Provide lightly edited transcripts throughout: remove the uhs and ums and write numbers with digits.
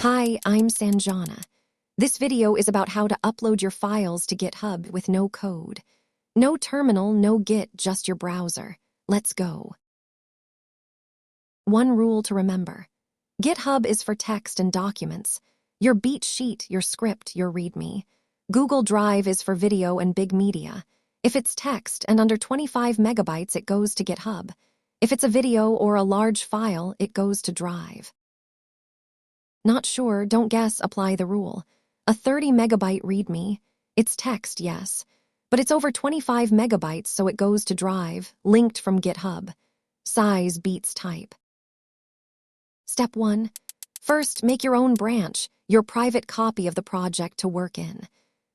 Hi, I'm Sanjana. This video is about how to upload your files to GitHub with no code. No terminal, no Git, just your browser. Let's go. One rule to remember. GitHub is for text and documents. Your beat sheet, your script, your README. Google Drive is for video and big media. If it's text and under 25 megabytes, it goes to GitHub. If it's a video or a large file, it goes to Drive. Not sure, don't guess, apply the rule. A 30 megabyte README, it's text, yes, but it's over 25 megabytes, so it goes to Drive, linked from GitHub. Size beats type. Step 1. First, make your own branch, your private copy of the project to work in.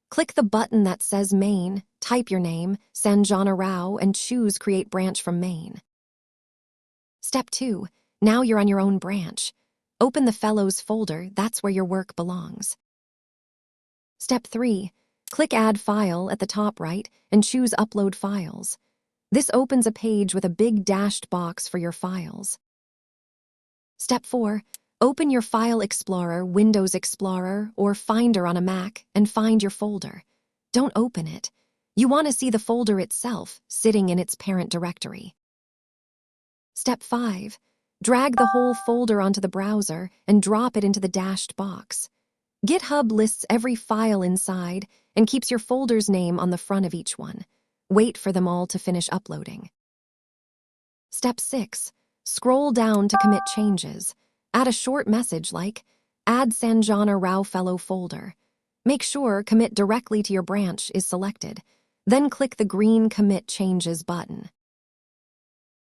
Click the button that says Main, type your name, Sanjana Rao, and choose Create Branch from Main. Step 2. Now you're on your own branch. Open the Fellows folder, that's where your work belongs. Step 3. Click Add File at the top right and choose Upload Files. This opens a page with a big dashed box for your files. Step 4. Open your File Explorer, Windows Explorer, or Finder on a Mac and find your folder. Don't open it. You want to see the folder itself, sitting in its parent directory. Step 5. Drag the whole folder onto the browser and drop it into the dashed box. GitHub lists every file inside and keeps your folder's name on the front of each one. Wait for them all to finish uploading. Step 6. Scroll down to commit changes. Add a short message like, Add Sanjana Rao Fellow folder. Make sure Commit directly to your branch is selected. Then click the green Commit Changes button.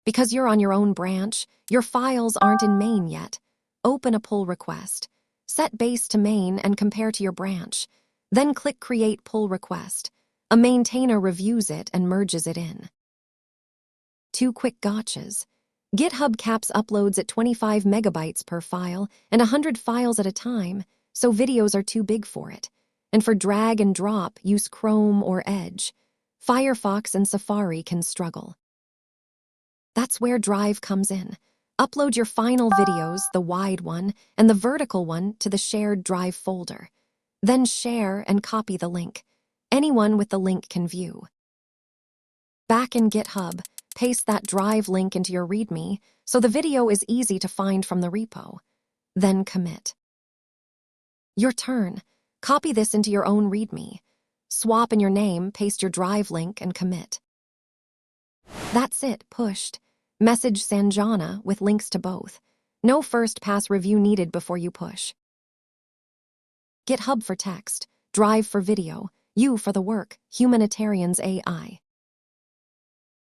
Because you're on your own branch, your files aren't in main yet. Open a pull request. Set base to main and compare to your branch. Then click Create Pull Request. A maintainer reviews it and merges it in. 2 quick gotchas. GitHub caps uploads at 25 megabytes per file and 100 files at a time, so videos are too big for it. And for drag and drop, use Chrome or Edge. Firefox and Safari can struggle. That's where Drive comes in. Upload your final videos, the wide one, and the vertical one to the shared Drive folder. Then share and copy the link. Anyone with the link can view. Back in GitHub, paste that Drive link into your README so the video is easy to find from the repo. Then commit. Your turn. Copy this into your own README. Swap in your name, paste your Drive link, and commit. That's it, pushed. Message Sanjana with links to both. No first pass review needed before you push. GitHub for text, Drive for video, you for the work, Humanitarians AI.